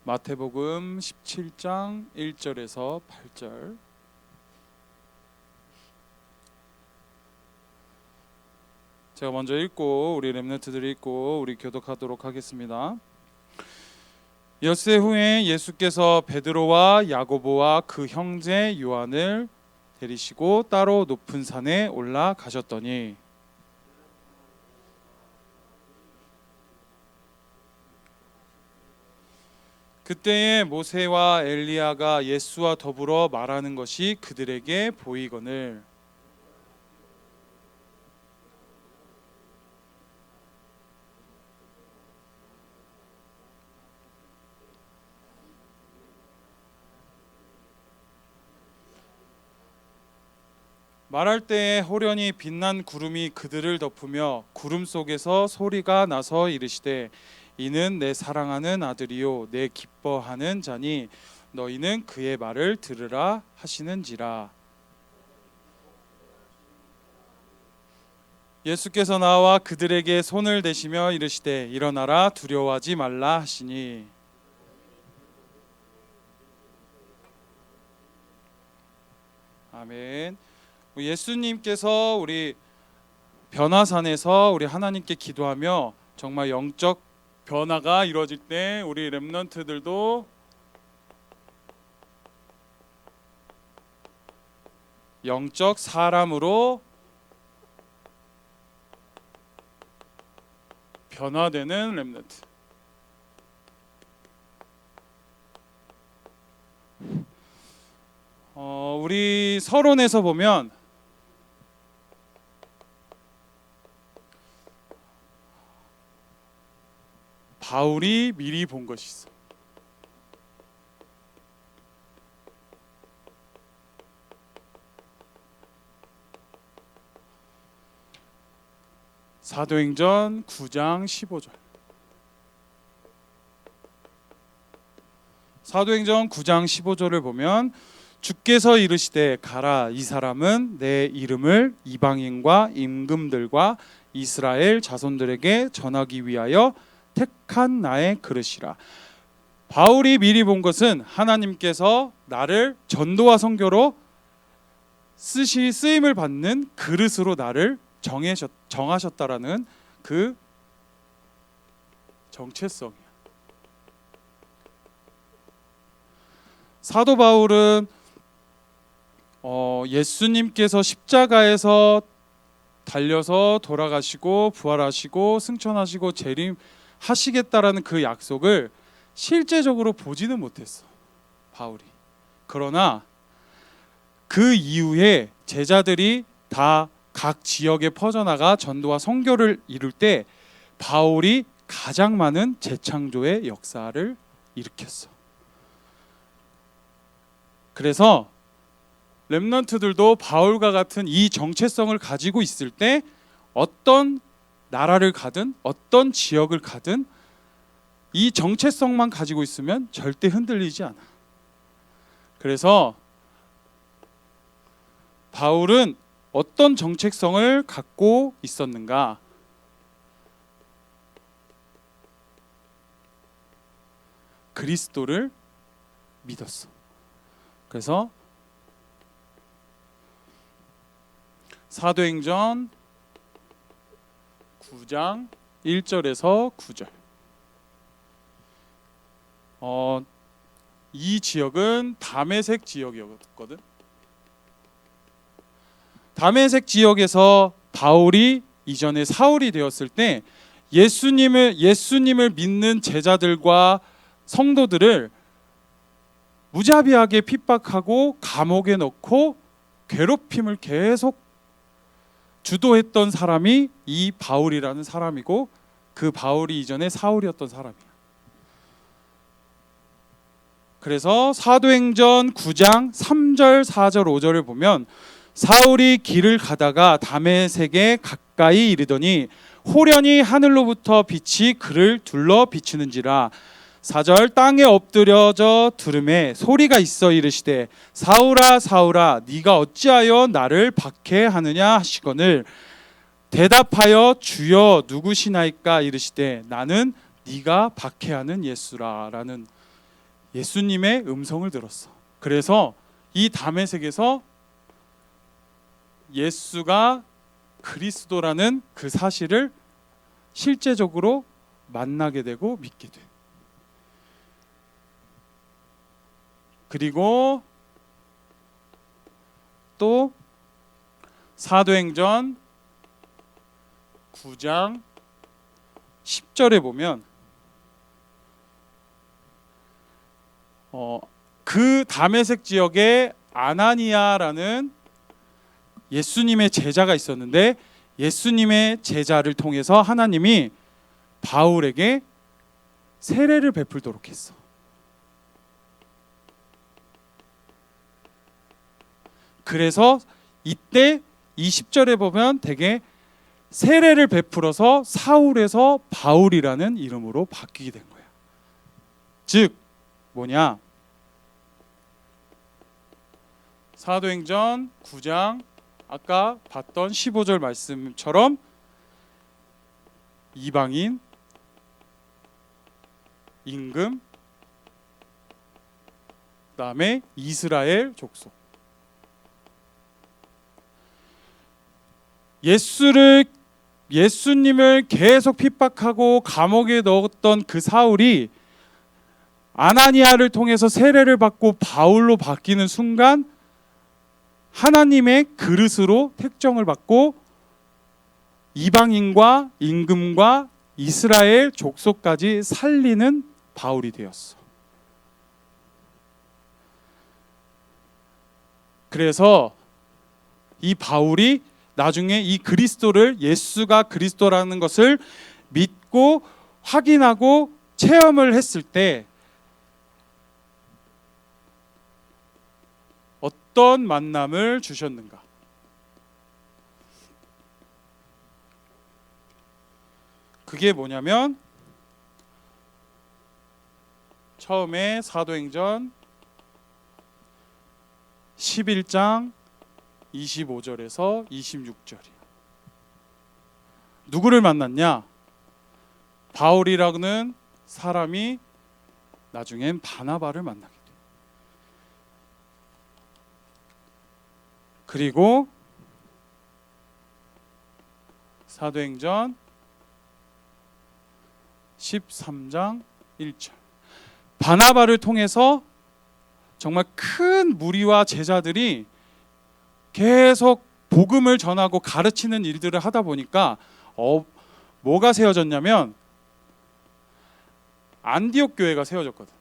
마태복음 17장 1절에서 8절. 제가 먼저 읽고 우리 렘넌트들이 읽고 우리 교독하도록 하겠습니다. 엿새 후에 예수께서 베드로와 야고보와 그 형제 요한을 데리시고 따로 높은 산에 올라가셨더니 그때에 모세와 엘리야가 예수와 더불어 말하는 것이 그들에게 보이거늘 말할 때에 호련히 빛난 구름이 그들을 덮으며 구름 속에서 소리가 나서 이르시되 이는 내 사랑하는 아들이요 내 기뻐하는 자니 너희는 그의 말을 들으라 하시는지라. 예수께서 나와 그들에게 손을 대시며 이르시되 일어나라 두려워하지 말라 하시니 아멘. 예수님께서 우리 변화산에서 우리 하나님께 기도하며 정말 영적 변화가 이루어질 때 우리 렘넌트들도 영적 사람으로 변화되는 렘넌트. 우리 서론에서 보면 바울이 미리 본 것이 있어. 사도행전 9장 15절. 사도행전 9장 15절을 보면 주께서 이르시되 가라 이 사람은 내 이름을 이방인과 임금들과 이스라엘 자손들에게 전하기 위하여 택한 나의 그릇이라. 바울이 미리 본 것은 하나님께서 나를 전도와 선교로 쓰임을 받는 그릇으로 나를 정하셨다라는 그 정체성이야. 사도 바울은 예수님께서 십자가에서 달려서 돌아가시고 부활하시고 승천하시고 재림하시겠다라는 그 약속을 실제적으로 보지는 못했어, 바울이. 그러나 그 이후에 제자들이 다 각 지역에 퍼져나가 전도와 선교를 이룰 때 바울이 가장 많은 재창조의 역사를 일으켰어. 그래서 렘넌트들도 바울과 같은 이 정체성을 가지고 있을 때 어떤 나라를 가든 어떤 지역을 가든 이 정체성만 가지고 있으면 절대 흔들리지 않아. 그래서 바울은 어떤 정체성을 갖고 있었는가? 그리스도를 믿었어. 그래서 사도행전 9장 1절에서 9절. 이 지역은 다메섹 지역이었거든. 다메섹 지역에서 바울이 이전에 사울이 되었을 때 예수님을 믿는 제자들과 성도들을 무자비하게 핍박하고 감옥에 넣고 괴롭힘을 계속 주도했던 사람이 이 바울이라는 사람이고 그 바울이 이전에 사울이었던 사람이야. 그래서 사도행전 9장 3절, 4절, 5절을 보면 사울이 길을 가다가 다메섹에 가까이 이르더니 호련히 하늘로부터 빛이 그를 둘러 비추는지라. 4절 땅에 엎드려져 들음에 소리가 있어 이르시되 사울아 사울아 네가 어찌하여 나를 박해하느냐 하시거늘 대답하여 주여 누구시나이까 이르시되 나는 네가 박해하는 예수라. 라는 예수님의 음성을 들었어. 그래서 이 다메섹에서 예수가 그리스도라는 그 사실을 실제적으로 만나게 되고 믿게 돼. 그리고 또 사도행전 9장 10절에 보면 그 다메섹 지역에 아나니아라는 예수님의 제자가 있었는데 예수님의 제자를 통해서 하나님이 바울에게 세례를 베풀도록 했어. 그래서 이때 20절에 보면 되게 세례를 베풀어서 사울에서 바울이라는 이름으로 바뀌게 된 거야. 즉 뭐냐? 사도행전 9장 아까 봤던 15절 말씀처럼 이방인, 임금, 그다음에 이스라엘 족속. 예수님을 계속 핍박하고 감옥에 넣었던 그 사울이 아나니아를 통해서 세례를 받고 바울로 바뀌는 순간 하나님의 그릇으로 택정을 받고 이방인과 임금과 이스라엘 족속까지 살리는 바울이 되었어. 그래서 이 바울이 나중에 이 그리스도를 예수가 그리스도라는 것을 믿고 확인하고 체험을 했을 때 어떤 만남을 주셨는가? 그게 뭐냐면 처음에 사도행전 11장 25절에서 26절이야. 누구를 만났냐? 바울이라는 사람이 나중엔 바나바를 만나게 돼. 그리고 사도행전 13장 1절 바나바를 통해서 정말 큰 무리와 제자들이 계속 복음을 전하고 가르치는 일들을 하다 보니까 뭐가 세워졌냐면 안디옥 교회가 세워졌거든.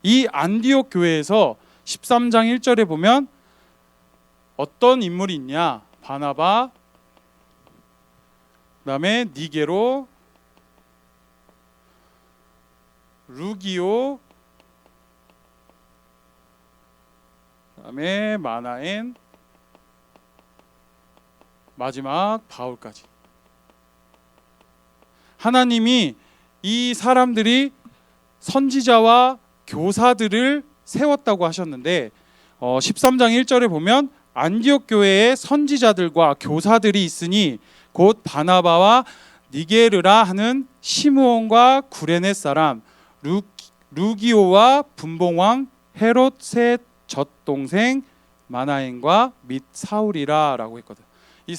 이 안디옥 교회에서 13장 1절에 보면 어떤 인물이 있냐? 바나바, 그다음에 니게로, 루기오, 그다음에 마나엔, 마지막 바울까지. 하나님이 이 사람들이 선지자와 교사들을 세웠다고 하셨는데 13장 1절에 보면 안디옥 교회에 선지자들과 교사들이 있으니 곧 바나바와 니게르라 하는 시므온과 구레네 사람 루기오와 분봉왕 헤롯의 젖동생 마나엔과 및 사울이라 라고 했거든. 이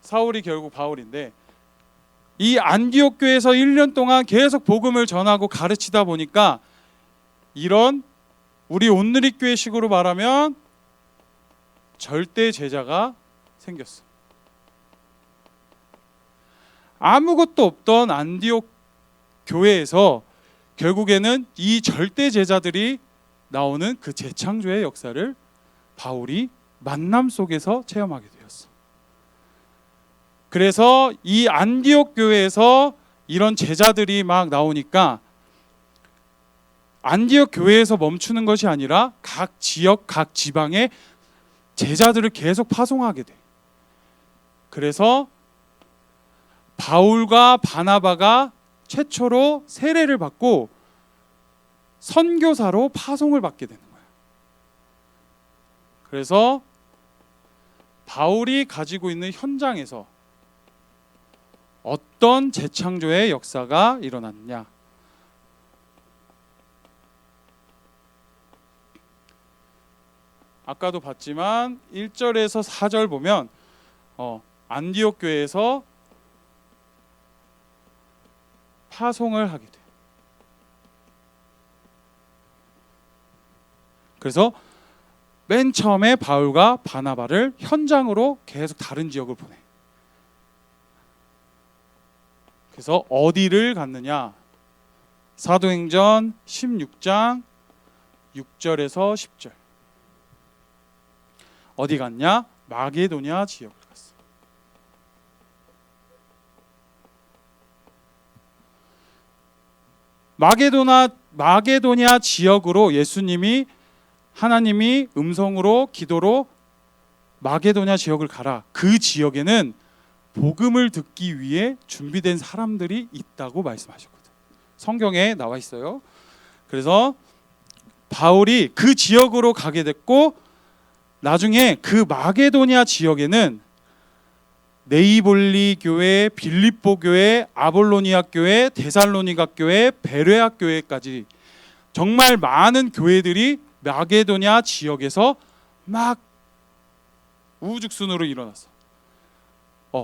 사울이 결국 바울인데 이 안디옥 교회에서 1년 동안 계속 복음을 전하고 가르치다 보니까 이런 우리 온누리 교회식으로 말하면 절대 제자가 생겼어. 아무것도 없던 안디옥 교회에서 결국에는 이 절대 제자들이 나오는 그 재창조의 역사를 바울이 만남 속에서 체험하게 되었어. 그래서 이 안디옥 교회에서 이런 제자들이 막 나오니까 안디옥 교회에서 멈추는 것이 아니라 각 지역, 각 지방에 제자들을 계속 파송하게 돼. 그래서 바울과 바나바가 최초로 세례를 받고 선교사로 파송을 받게 되는 거야. 그래서 바울이 가지고 있는 현장에서 어떤 재창조의 역사가 일어났냐? 아까도 봤지만 1절에서 4절 보면 안디옥 교회에서 파송을 하게 돼요. 그래서 맨 처음에 바울과 바나바를 현장으로 계속 다른 지역을 보내. 그래서 어디를 갔느냐? 사도행전 16장 6절에서 10절. 어디 갔냐? 마게도냐 지역을 갔어. 마게도냐 지역으로 하나님이 음성으로 기도로 마게도냐 지역을 가라. 그 지역에는 복음을 듣기 위해 준비된 사람들이 있다고 말씀하셨거든. 성경에 나와 있어요. 그래서 바울이 그 지역으로 가게 됐고, 나중에 그 마게도냐 지역에는 네이볼리 교회, 빌립보 교회, 아볼로니아 교회, 데살로니가 교회, 베레아 교회까지 정말 많은 교회들이 마게도냐 지역에서 막 우후죽순으로 일어났어.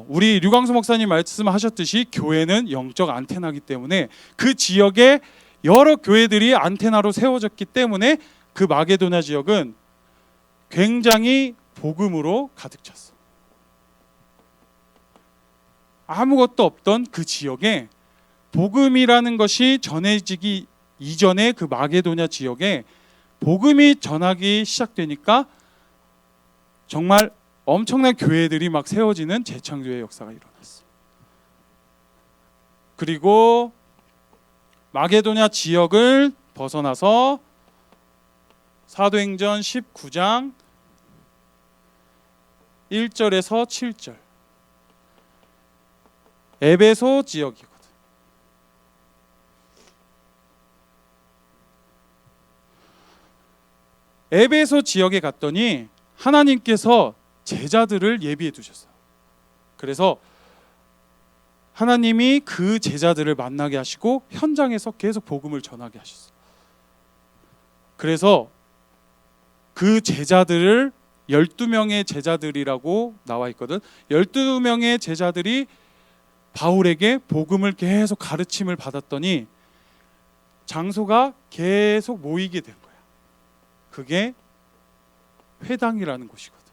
우리 류광수 목사님 말씀하셨듯이 교회는 영적 안테나이기 때문에 그 지역에 여러 교회들이 안테나로 세워졌기 때문에 그 마게도냐 지역은 굉장히 복음으로 가득 찼어. 아무것도 없던 그 지역에 복음이라는 것이 전해지기 이전에 그 마게도냐 지역에 복음이 전하기 시작되니까 정말 엄청난 교회들이 막 세워지는 재창조의 역사가 일어났어. 그리고 마게도냐 지역을 벗어나서 사도행전 19장 1절에서 7절 에베소 지역이거든. 에베소 지역에 갔더니 하나님께서 제자들을 예비해 두셨어요. 그래서 하나님이 그 제자들을 만나게 하시고 현장에서 계속 복음을 전하게 하셨어요. 그래서 그 제자들을 12명의 제자들이라고 나와 있거든. 12명의 제자들이 바울에게 복음을 계속 가르침을 받았더니 장소가 계속 모이게 된 거야. 그게 회당이라는 곳이거든.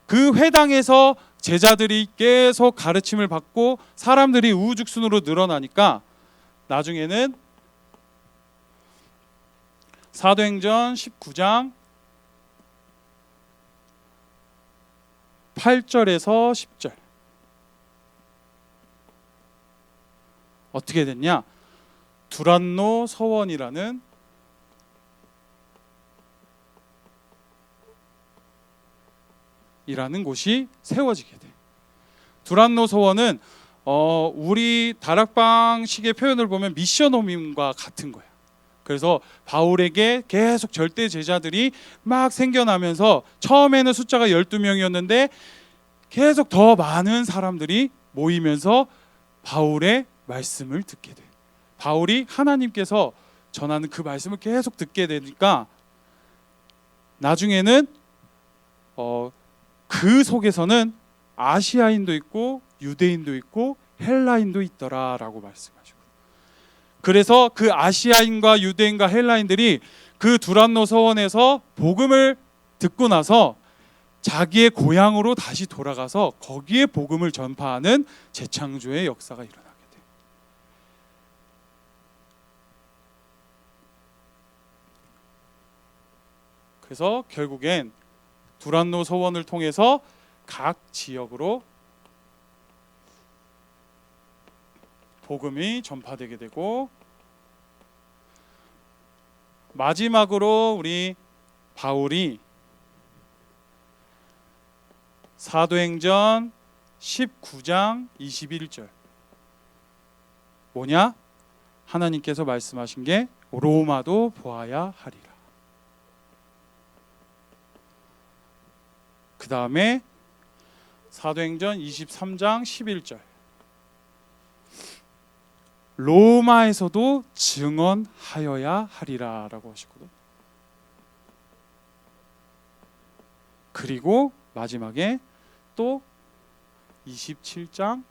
그 회당에서 제자들이 계속 가르침을 받고 사람들이 우후죽순으로 늘어나니까 나중에는 사도행전 19장 8절에서 10절 어떻게 됐냐? 두란노 서원이라는 곳이 세워지게 돼. 두란노 서원은 우리 다락방식의 표현을 보면 미션홈과 같은 거야. 그래서 바울에게 계속 절대 제자들이 막 생겨나면서 처음에는 숫자가 12명이었는데 계속 더 많은 사람들이 모이면서 바울의 말씀을 듣게 돼. 바울이 하나님께서 전하는 그 말씀을 계속 듣게 되니까 나중에는 그 속에서는 아시아인도 있고 유대인도 있고 헬라인도 있더라라고 말씀하시고, 그래서 그 아시아인과 유대인과 헬라인들이 그 두란노 서원에서 복음을 듣고 나서 자기의 고향으로 다시 돌아가서 거기에 복음을 전파하는 재창조의 역사가 일어나게 돼. 그래서 결국엔 두란노 서원을 통해서 각 지역으로 복음이 전파되게 되고, 마지막으로 우리 바울이 사도행전 19장 21절 뭐냐? 하나님께서 말씀하신 게 로마도 보아야 하리라. 그 다음에 사도행전 23장 11절 로마에서도 증언하여야 하리라라고 하시거든. 그리고 마지막에 또 27장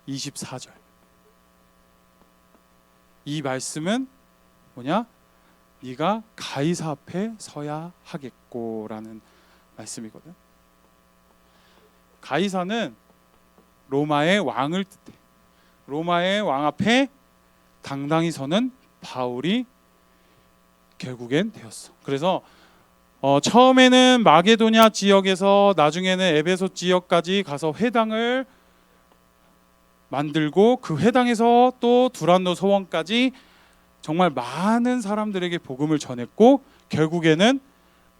24절, 이 말씀은 뭐냐? 네가 가이사 앞에 서야 하겠고라는 말씀이거든. 가이사는 로마의 왕을 뜻해. 로마의 왕 앞에 당당히 서는 바울이 결국엔 되었어. 그래서 처음에는 마게도냐 지역에서 나중에는 에베소 지역까지 가서 회당을 만들고 그 회당에서 또 두란노 소원까지 정말 많은 사람들에게 복음을 전했고, 결국에는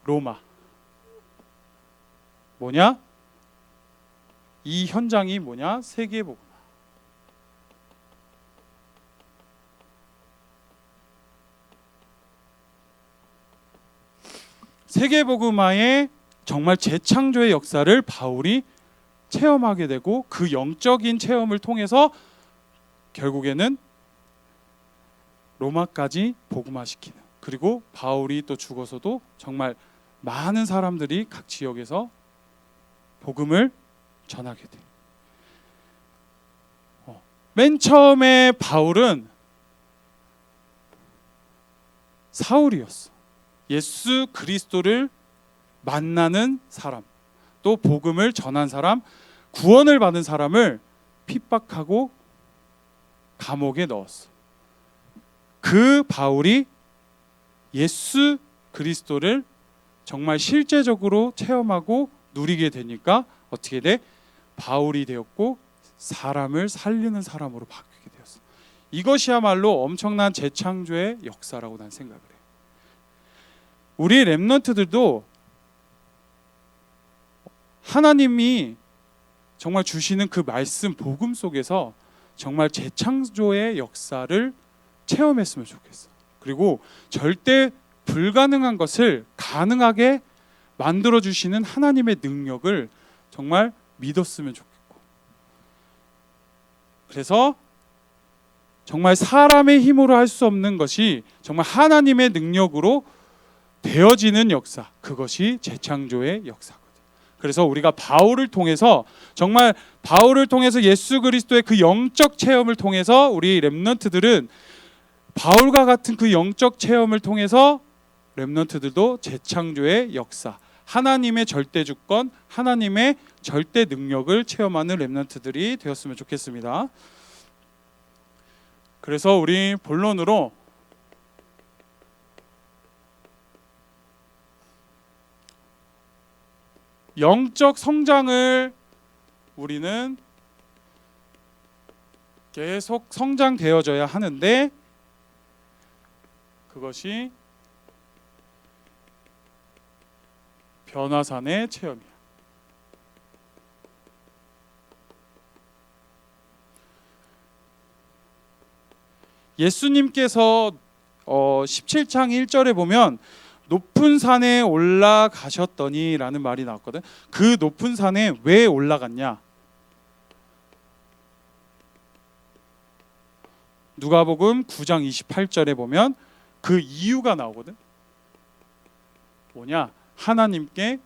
로마, 뭐냐? 이 현장이 뭐냐? 세계복음. 세계복음화의 정말 재창조의 역사를 바울이 체험하게 되고, 그 영적인 체험을 통해서 결국에는 로마까지 복음화시키는, 그리고 바울이 또 죽어서도 정말 많은 사람들이 각 지역에서 복음을 전하게 돼. 맨 처음에 바울은 사울이었어. 예수 그리스도를 만나는 사람, 또 복음을 전한 사람, 구원을 받은 사람을 핍박하고 감옥에 넣었어. 그 바울이 예수 그리스도를 정말 실제적으로 체험하고 누리게 되니까 어떻게 돼? 바울이 되었고 사람을 살리는 사람으로 바뀌게 되었어. 이것이야말로 엄청난 재창조의 역사라고 난 생각을 해. 우리 렘넌트들도 하나님이 정말 주시는 그 말씀 복음 속에서 정말 재창조의 역사를 체험했으면 좋겠어. 그리고 절대 불가능한 것을 가능하게 만들어 주시는 하나님의 능력을 정말 믿었으면 좋겠고, 그래서 정말 사람의 힘으로 할 수 없는 것이 정말 하나님의 능력으로 되어지는 역사, 그것이 재창조의 역사거든. 그래서 우리가 바울을 통해서, 정말 바울을 통해서 예수 그리스도의 그 영적 체험을 통해서 우리 렘넌트들은 바울과 같은 그 영적 체험을 통해서 렘넌트들도 재창조의 역사, 하나님의 절대 주권, 하나님의 절대 능력을 체험하는 렘넌트들이 되었으면 좋겠습니다. 그래서 우리 본론으로 영적 성장을 우리는 계속 성장되어져야 하는데, 그것이 변화산의 체험이야. 예수님께서 17장 1절에 보면 높은 산에 올라가셨더니 라는 말이 나왔거든. 그 높은 산에 왜 올라갔냐? 누가복음 9장 28절에 보면 그 이유가 나오거든. 뭐냐? 하나님께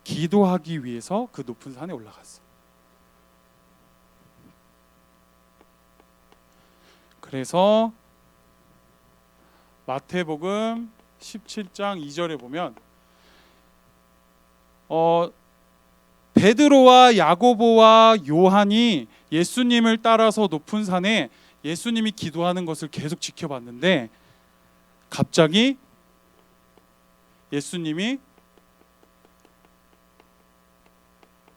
기도하기 위해서 그 높은 산에 올라갔어. 그래서 마태복음 17장 2절에 보면 베드로와 야고보와 요한이 예수님을 따라서 높은 산에 예수님이 기도하는 것을 계속 지켜봤는데, 갑자기 예수님이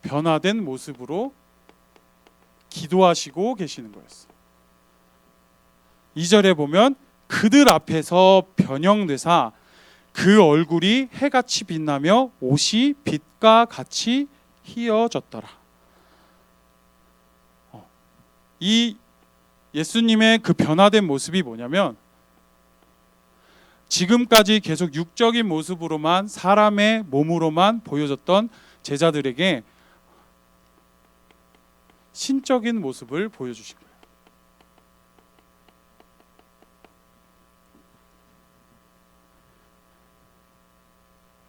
변화된 모습으로 기도하시고 계시는 거였어. 2절에 보면 그들 앞에서 변형되사 그 얼굴이 해같이 빛나며 옷이 빛과 같이 희어졌더라. 이 예수님의 그 변화된 모습이 뭐냐면, 지금까지 계속 육적인 모습으로만, 사람의 몸으로만 보여졌던 제자들에게 신적인 모습을 보여주신 거예요.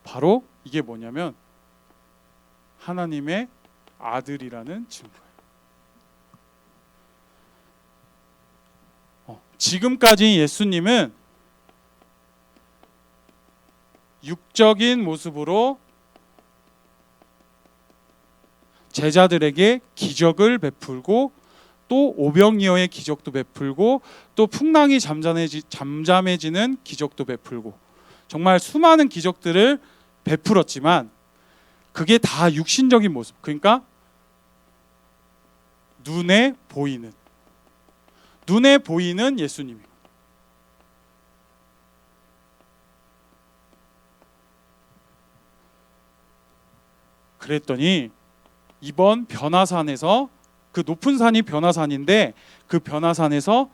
바로 이게 뭐냐면 하나님의 아들이라는 증거예요. 지금까지 예수님은 육적인 모습으로 제자들에게 기적을 베풀고 또 오병이어의 기적도 베풀고 또 풍랑이 잠잠해지는 기적도 베풀고 정말 수많은 기적들을 베풀었지만 그게 다 육신적인 모습, 그러니까 눈에 보이는 예수님이에요. 그랬더니 이번 변화산에서, 그 높은 산이 변화산인데 그 변화산에서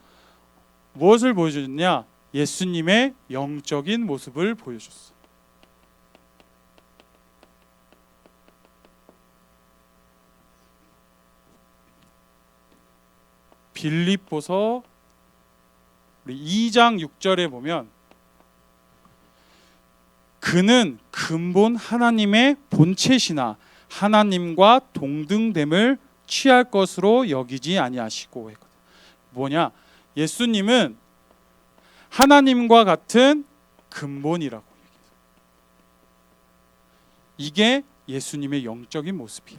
무엇을 보여주느냐? 예수님의 영적인 모습을 보여줬어. 빌립보서 2장 6절에 보면 그는 근본 하나님의 본체시나 하나님과 동등됨을 취할 것으로 여기지 아니하시고 했거든. 뭐냐? 예수님은 하나님과 같은 근본이라고 얘기해요. 이게 예수님의 영적인 모습이야.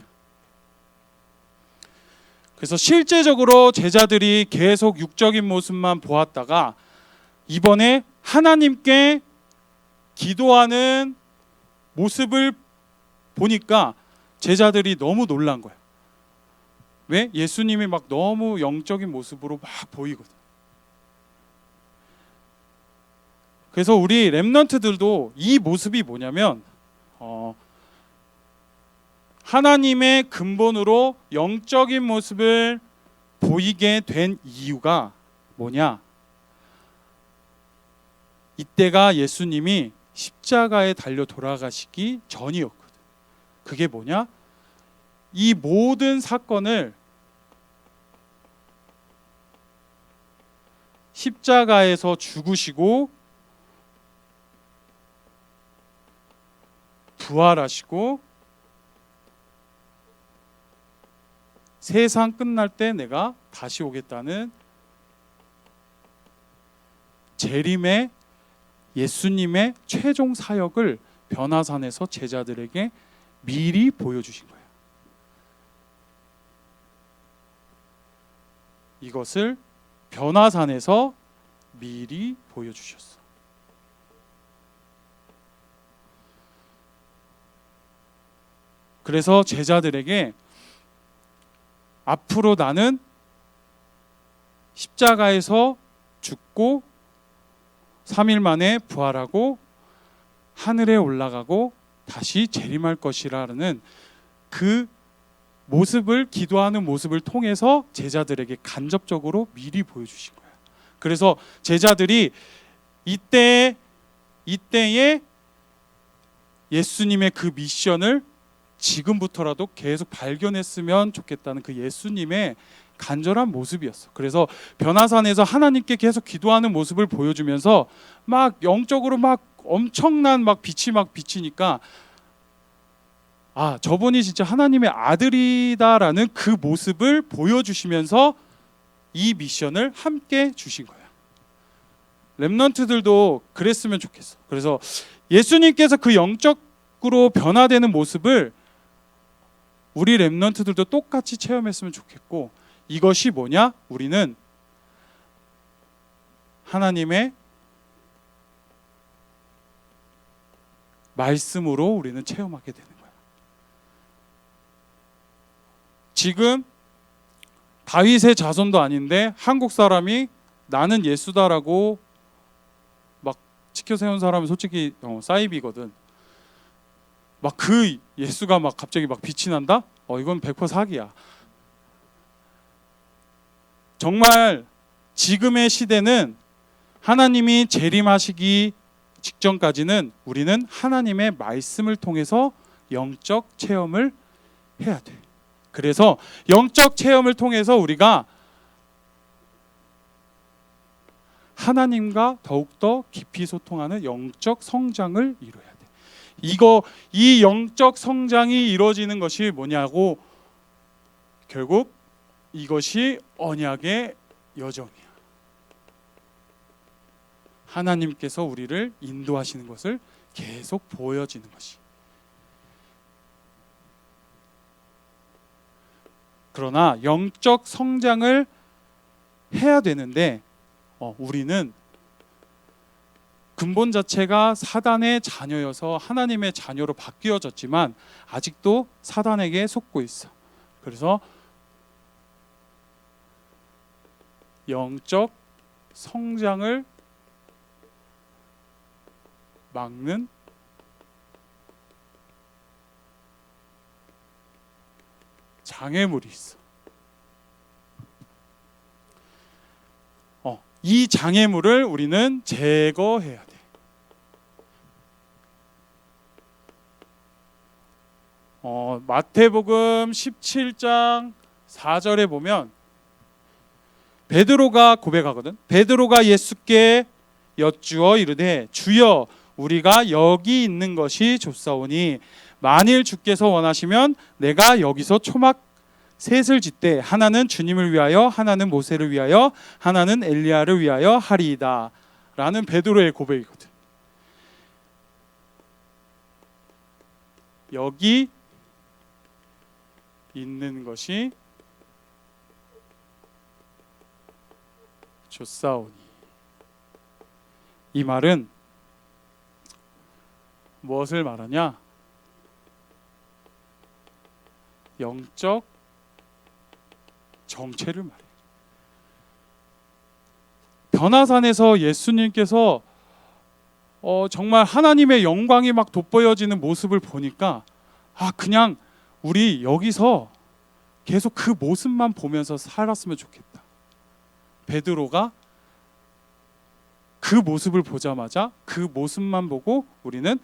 그래서 실제적으로 제자들이 계속 육적인 모습만 보았다가 이번에 하나님께 기도하는 모습을 보니까 제자들이 너무 놀란 거예요. 왜? 예수님이 막 너무 영적인 모습으로 막 보이거든. 그래서 우리 렘넌트들도 이 모습이 뭐냐면 하나님의 근본으로 영적인 모습을 보이게 된 이유가 뭐냐? 이때가 예수님이 십자가에 달려 돌아가시기 전이었거든. 그게 뭐냐? 이 모든 사건을 십자가에서 죽으시고 부활하시고 세상 끝날 때 내가 다시 오겠다는 재림의 예수님의 최종 사역을 변화산에서 제자들에게 미리 보여주신 거예요. 이것을 변화산에서 미리 보여주셨어. 그래서 제자들에게 앞으로 나는 십자가에서 죽고 3일 만에 부활하고 하늘에 올라가고 다시 재림할 것이라는 그 모습을, 기도하는 모습을 통해서 제자들에게 간접적으로 미리 보여주신 거예요. 그래서 제자들이 이때에 예수님의 그 미션을 지금부터라도 계속 발견했으면 좋겠다는 그 예수님의 간절한 모습이었어. 그래서 변화산에서 하나님께 계속 기도하는 모습을 보여주면서 막 영적으로 막 엄청난 막 빛이 막 비치니까 아, 저분이 진짜 하나님의 아들이다라는 그 모습을 보여주시면서 이 미션을 함께 주신 거야. 렘넌트들도 그랬으면 좋겠어. 그래서 예수님께서 그 영적으로 변화되는 모습을 우리 렘넌트들도 똑같이 체험했으면 좋겠고, 이것이 뭐냐? 우리는 하나님의 말씀으로 우리는 체험하게 되는 거야. 지금 다윗의 자손도 아닌데 한국 사람이 나는 예수다라고 막 치켜 세운 사람은 솔직히 사이비거든. 막 그 예수가 막 갑자기 막 빛이 난다? 이건 100% 사기야. 정말 지금의 시대는 하나님이 재림하시기 직전까지는 우리는 하나님의 말씀을 통해서 영적 체험을 해야 돼. 그래서 영적 체험을 통해서 우리가 하나님과 더욱더 깊이 소통하는 영적 성장을 이루어야 돼. 이 영적 성장이 이루어지는 것이 뭐냐고, 결국 이것이 언약의 여정이야. 하나님께서 우리를 인도하시는 것을 계속 보여지는 것이. 그러나 영적 성장을 해야 되는데 우리는 근본 자체가 사단의 자녀여서 하나님의 자녀로 바뀌어졌지만 아직도 사단에게 속고 있어. 그래서 영적 성장을 막는 장애물이 있어. 이 장애물을 우리는 제거해야 돼. 마태복음 17장 4절에 보면 베드로가 고백하거든. 베드로가 예수께 여쭈어 이르되 주여 우리가 여기 있는 것이 좋사오니 만일 주께서 원하시면 내가 여기서 초막 셋을 짓되 하나는 주님을 위하여 하나는 모세를 위하여 하나는 엘리야를 위하여 하리이다 라는 베드로의 고백이거든. 여기 있는 것이 좋사오니, 이 말은 무엇을 말하냐? 영적 정체를 말해. 변화산에서 예수님께서 정말 하나님의 영광이 막 돋보여지는 모습을 보니까 그냥 우리 여기서 계속 그 모습만 보면서 살았으면 좋겠다. 베드로가 그 모습을 보자마자 그 모습만 보고 우리는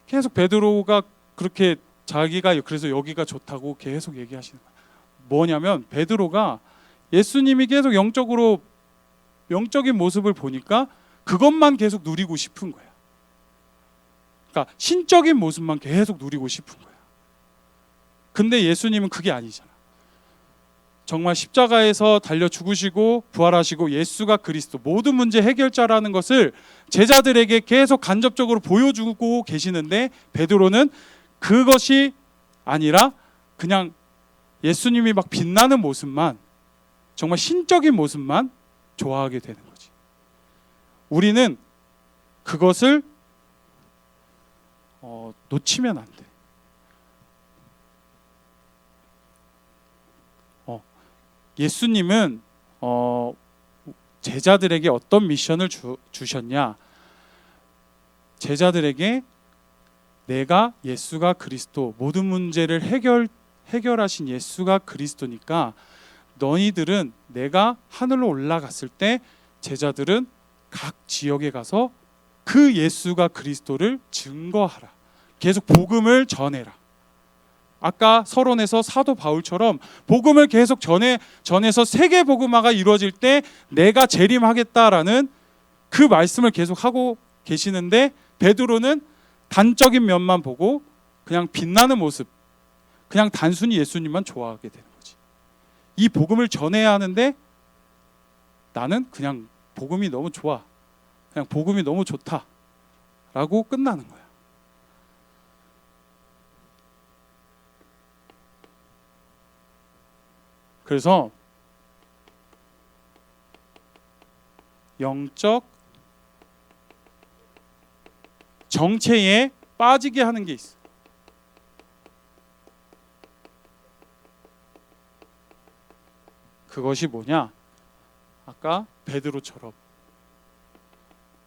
계속 베드로가 그렇게 자기가 그래서 여기가 좋다고 계속 얘기하시는 거야. 뭐냐면 베드로가 예수님이 계속 영적인 모습을 보니까 그것만 계속 누리고 싶은 거야. 그러니까 신적인 모습만 계속 누리고 싶은 거야. 근데 예수님은 그게 아니잖아. 정말 십자가에서 달려 죽으시고 부활하시고 예수가 그리스도 모든 문제 해결자라는 것을 제자들에게 계속 간접적으로 보여주고 계시는데 베드로는 그것이 아니라 그냥 예수님이 막 빛나는 모습만, 정말 신적인 모습만 좋아하게 되는 거지. 우리는 그것을 놓치면 안 돼. 예수님은 제자들에게 어떤 미션을 주셨냐? 제자들에게 내가 예수가 그리스도, 모든 문제를 해결하신 예수가 그리스도니까 너희들은 내가 하늘로 올라갔을 때 제자들은 각 지역에 가서 그 예수가 그리스도를 증거하라. 계속 복음을 전해라. 아까 서론에서 사도 바울처럼 복음을 계속 전해서 세계 복음화가 이루어질 때 내가 재림하겠다라는 그 말씀을 계속 하고 계시는데 베드로는 단적인 면만 보고 그냥 빛나는 모습, 그냥 단순히 예수님만 좋아하게 되는 거지. 이 복음을 전해야 하는데 나는 그냥 복음이 너무 좋아, 그냥 복음이 너무 좋다 라고 끝나는 거야. 그래서 영적 정체에 빠지게 하는 게 있어. 그것이 뭐냐? 아까 베드로처럼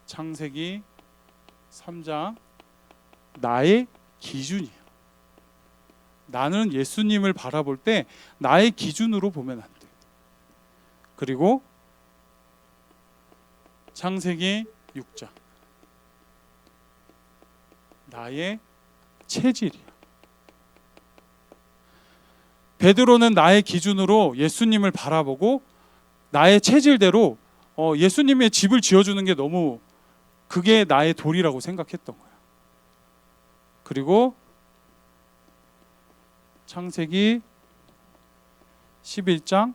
창세기 3장 나의 기준이에요. 나는 예수님을 바라볼 때 나의 기준으로 보면 안 돼. 그리고 창세기 6장 나의 체질이야. 베드로는 나의 기준으로 예수님을 바라보고 나의 체질대로 예수님의 집을 지어주는 게 너무 그게 나의 도리라고 생각했던 거야. 그리고 창세기 11장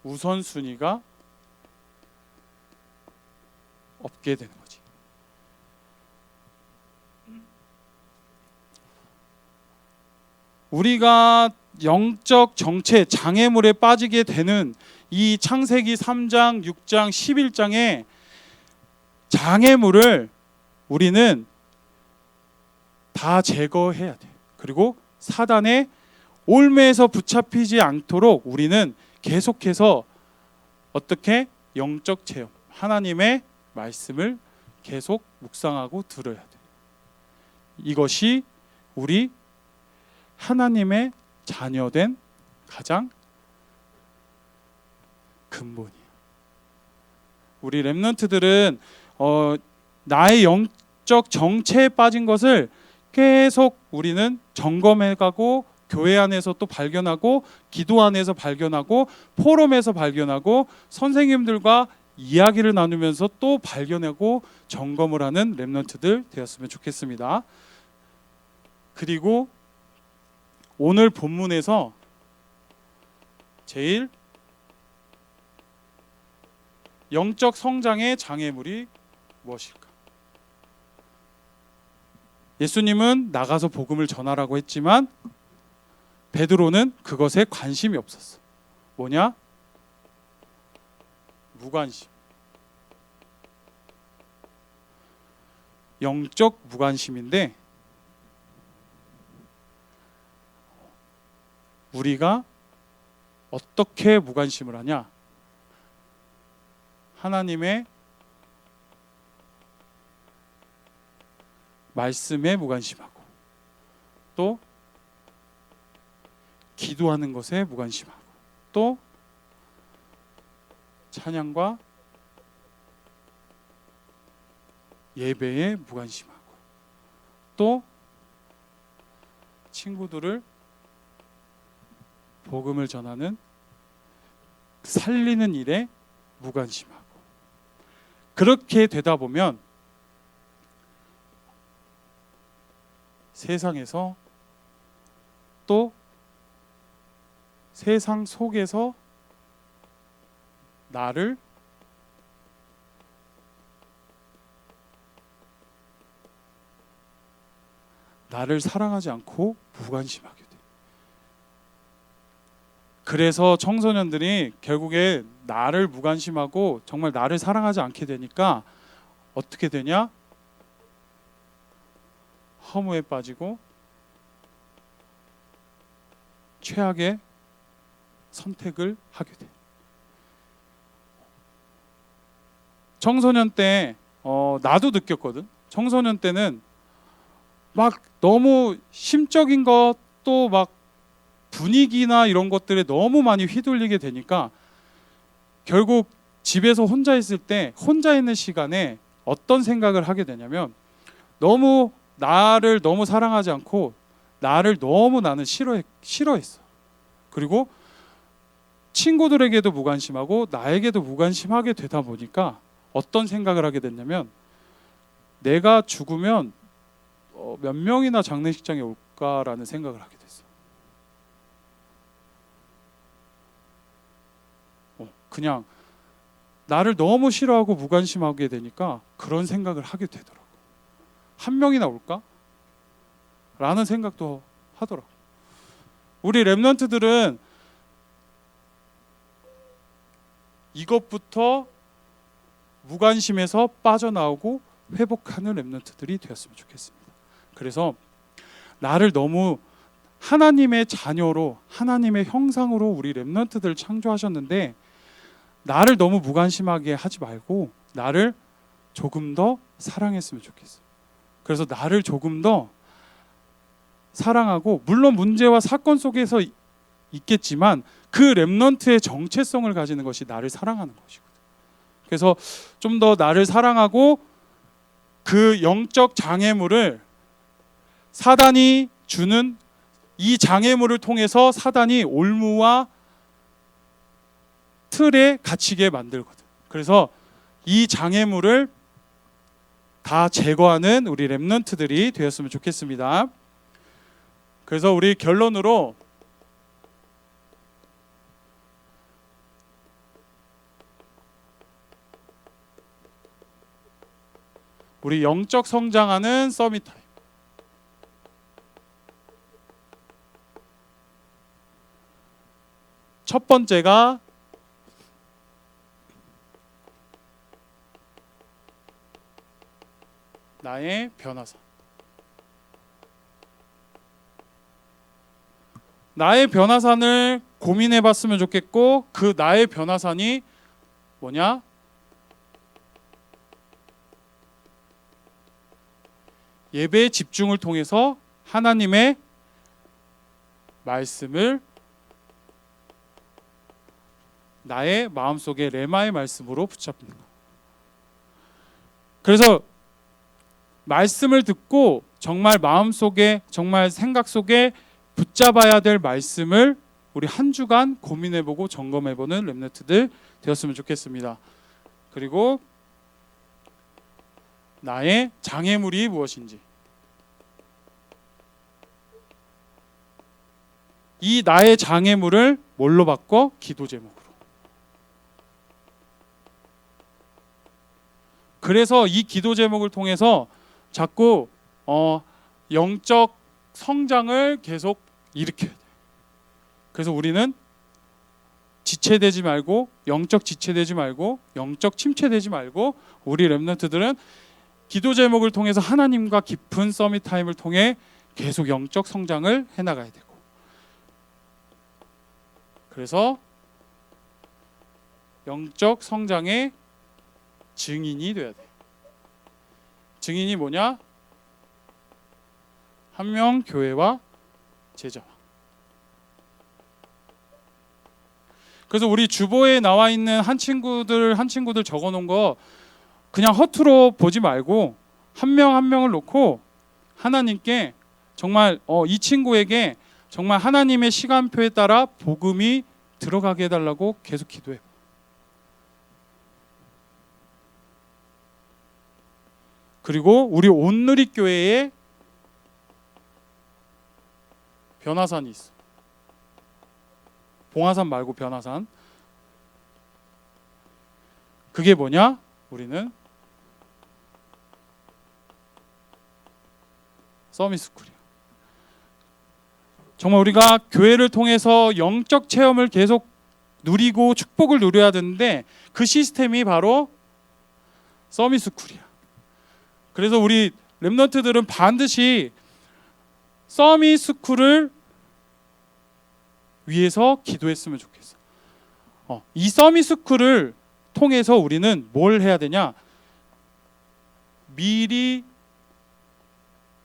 우선순위가 없게 되는 거지. 우리가 영적 정체 장애물에 빠지게 되는 이 창세기 3장, 6장, 11장의 장애물을 우리는 다 제거해야 돼. 그리고 사단의 올매에서 붙잡히지 않도록 우리는 계속해서 어떻게 영적 체험, 하나님의 말씀을 계속 묵상하고 들어야 돼. 이것이 우리 하나님의 자녀된 가장 근본이야. 우리 렘넌트들은 나의 영적 정체에 빠진 것을 계속 우리는 점검해가고 교회 안에서 또 발견하고 기도 안에서 발견하고 포럼에서 발견하고 선생님들과 이야기를 나누면서 또 발견하고 점검을 하는 렘넌트들 되었으면 좋겠습니다. 그리고 오늘 본문에서 제일 영적 성장의 장애물이 무엇일까? 예수님은 나가서 복음을 전하라고 했지만 베드로는 그것에 관심이 없었어. 뭐냐? 무관심. 영적 무관심인데 우리가 어떻게 무관심을 하냐? 하나님의 말씀에 무관심하고 또 기도하는 것에 무관심하고 또 찬양과 예배에 무관심하고 또 친구들을 복음을 전하는 살리는 일에 무관심하고 그렇게 되다 보면 세상에서 또 세상 속에서 나를 사랑하지 않고 무관심하게 돼. 그래서 청소년들이 결국에 나를 무관심하고 정말 나를 사랑하지 않게 되니까 어떻게 되냐? 허무에 빠지고 최악의 선택을 하게 돼. 청소년 때 나도 느꼈거든. 청소년 때는 막 너무 심적인 것도 막 분위기나 이런 것들에 너무 많이 휘둘리게 되니까 결국 집에서 혼자 있을 때 혼자 있는 시간에 어떤 생각을 하게 되냐면 너무 나를 너무 사랑하지 않고 나를 너무 나는 싫어했어. 그리고 친구들에게도 무관심하고 나에게도 무관심하게 되다 보니까 어떤 생각을 하게 됐냐면 내가 죽으면 몇 명이나 장례식장에 올까라는 생각을 하게 됐어. 그냥 나를 너무 싫어하고 무관심하게 되니까 그런 생각을 하게 되더라고. 한 명이나 올까? 라는 생각도 하더라고. 우리 렘넌트들은 이것부터 무관심에서 빠져나오고 회복하는 렘넌트들이 되었으면 좋겠습니다. 그래서 나를 너무 하나님의 자녀로 하나님의 형상으로 우리 렘넌트들을 창조하셨는데 나를 너무 무관심하게 하지 말고 나를 조금 더 사랑했으면 좋겠어. 그래서 나를 조금 더 사랑하고 물론 문제와 사건 속에서 있겠지만 그 렘넌트의 정체성을 가지는 것이 나를 사랑하는 것이거든. 그래서 좀 더 나를 사랑하고 그 영적 장애물을 사단이 주는 이 장애물을 통해서 사단이 올무와 틀에 갇히게 만들거든. 그래서 이 장애물을 다 제거하는 우리 렘넌트들이 되었으면 좋겠습니다. 그래서 우리 결론으로 우리 영적 성장하는 서밋 타임. 첫 번째가 나의 변화산. 나의 변화산을 고민해 봤으면 좋겠고, 그 나의 변화산이 뭐냐? 예배의 집중을 통해서 하나님의 말씀을 나의 마음속에 레마의 말씀으로 붙잡는 것. 그래서 말씀을 듣고 정말 마음속에, 정말 생각 속에 붙잡아야 될 말씀을 우리 한 주간 고민해보고 점검해보는 렘넌트들 되었으면 좋겠습니다. 그리고 나의 장애물이 무엇인지, 이 나의 장애물을 뭘로 바꿔? 기도 제목으로. 그래서 이 기도 제목을 통해서 자꾸 영적 성장을 계속 일으켜야 돼. 그래서 우리는 지체되지 말고, 영적 지체되지 말고, 영적 침체되지 말고, 우리 렘넌트들은 기도 제목을 통해서 하나님과 깊은 서밋 타임을 통해 계속 영적 성장을 해나가야 되고, 그래서 영적 성장의 증인이 돼야 돼. 증인이 뭐냐? 한 명 교회와 제자와. 그래서 우리 주보에 나와 있는 한 친구들 적어놓은 거 그냥 허투루 보지 말고 한 명 한 명을 놓고 하나님께 정말 이 친구에게 정말 하나님의 시간표에 따라 복음이 들어가게 해달라고 계속 기도해. 그리고 우리 온누리 교회에 변화산이 있어. 봉화산 말고 변화산. 그게 뭐냐? 우리는 서밋스쿨이야. 정말 우리가 교회를 통해서 영적 체험을 계속 누리고 축복을 누려야 되는데 그 시스템이 바로 서밋스쿨이야. 그래서 우리 렘넌트들은 반드시 서밋스쿨을 위해서 기도했으면 좋겠어. 이 서밋스쿨을 통해서 우리는 뭘 해야 되냐? 미리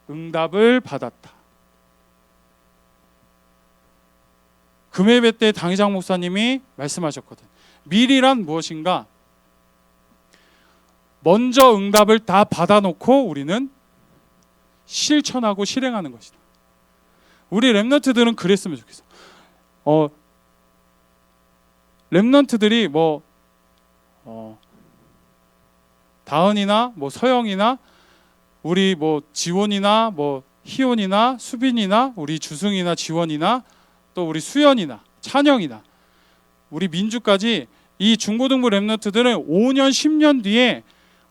응답을 받았다. 금요예배 때 당회장 목사님이 말씀하셨거든. 미리란 무엇인가? 먼저 응답을 다 받아놓고 우리는 실천하고 실행하는 것이다. 우리 렘넌트들은 그랬으면 좋겠어. 렘넌트들이 다은이나 서영이나 우리 지원이나 희원이나 수빈이나 우리 주승이나 지원이나 또 우리 수연이나 찬영이나 우리 민주까지 이 중고등부 렘넌트들은 5년 10년 뒤에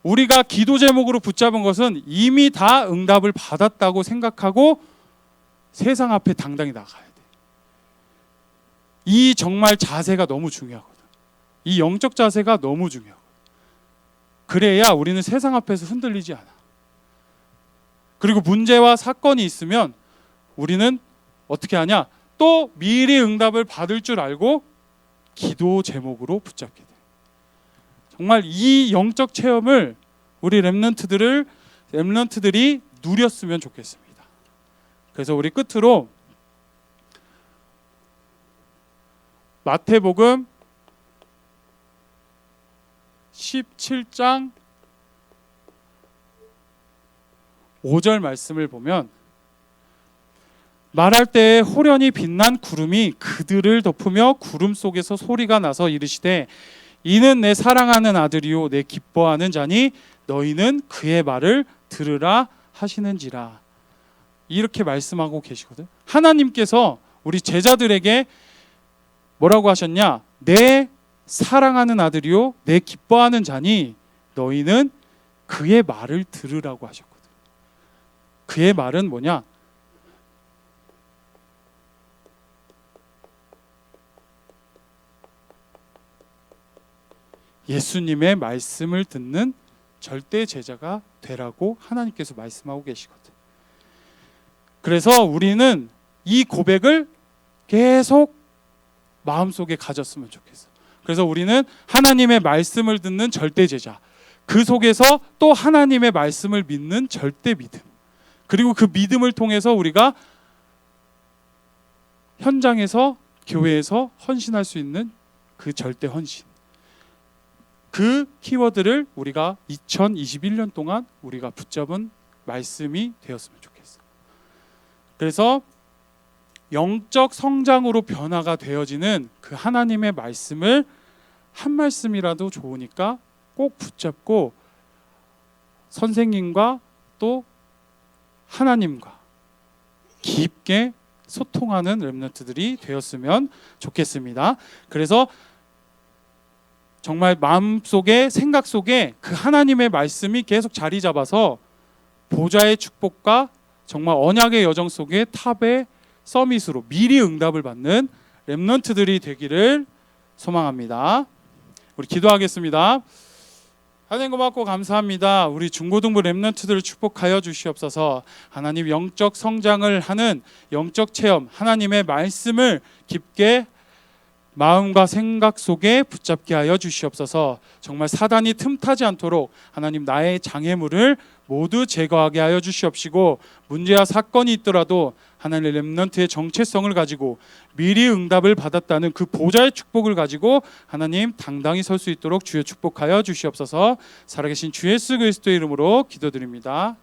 우리가 기도 제목으로 붙잡은 것은 이미 다 응답을 받았다고 생각하고 세상 앞에 당당히 나가야 돼. 이 정말 자세가 너무 중요하거든. 이 영적 자세가 너무 중요하거든. 그래야 우리는 세상 앞에서 흔들리지 않아. 그리고 문제와 사건이 있으면 우리는 어떻게 하냐? 또 미리 응답을 받을 줄 알고 기도 제목으로 붙잡게 돼. 정말 이 영적 체험을 우리 렘넌트들이 누렸으면 좋겠습니다. 그래서 우리 끝으로 마태복음 17장 5절 말씀을 보면 말할 때에 호련히 빛난 구름이 그들을 덮으며 구름 속에서 소리가 나서 이르시되 이는 내 사랑하는 아들이요 내 기뻐하는 자니 너희는 그의 말을 들으라 하시는지라. 이렇게 말씀하고 계시거든. 하나님께서 우리 제자들에게 뭐라고 하셨냐? 내 사랑하는 아들이요 내 기뻐하는 자니 너희는 그의 말을 들으라고 하셨거든. 그의 말은 뭐냐? 예수님의 말씀을 듣는 절대 제자가 되라고 하나님께서 말씀하고 계시거든. 그래서 우리는 이 고백을 계속 마음속에 가졌으면 좋겠어. 그래서 우리는 하나님의 말씀을 듣는 절대 제자, 그 속에서 또 하나님의 말씀을 믿는 절대 믿음, 그리고 그 믿음을 통해서 우리가 현장에서 교회에서 헌신할 수 있는 그 절대 헌신, 그 키워드를 우리가 2021년 동안 우리가 붙잡은 말씀이 되었으면 좋겠어. 그래서 영적 성장으로 변화가 되어지는 그 하나님의 말씀을 한 말씀이라도 좋으니까 꼭 붙잡고 선생님과 또 하나님과 깊게 소통하는 렘넌트들이 되었으면 좋겠습니다. 그래서 정말 마음속에 생각 속에 그 하나님의 말씀이 계속 자리 잡아서 보좌의 축복과 정말 언약의 여정 속에 탑의 서밋으로 미리 응답을 받는 렘넌트들이 되기를 소망합니다. 우리 기도하겠습니다. 하나님 고맙고 감사합니다. 우리 중고등부 렘넌트들을 축복하여 주시옵소서. 하나님 영적 성장을 하는 영적 체험, 하나님의 말씀을 깊게 마음과 생각 속에 붙잡게 하여 주시옵소서. 정말 사단이 틈타지 않도록 하나님 나의 장애물을 모두 제거하게 하여 주시옵시고, 문제와 사건이 있더라도 하나님의 렘넌트의 정체성을 가지고 미리 응답을 받았다는 그 보좌의 축복을 가지고 하나님 당당히 설 수 있도록 주여 축복하여 주시옵소서. 살아계신 주 예수 그리스도의 이름으로 기도드립니다.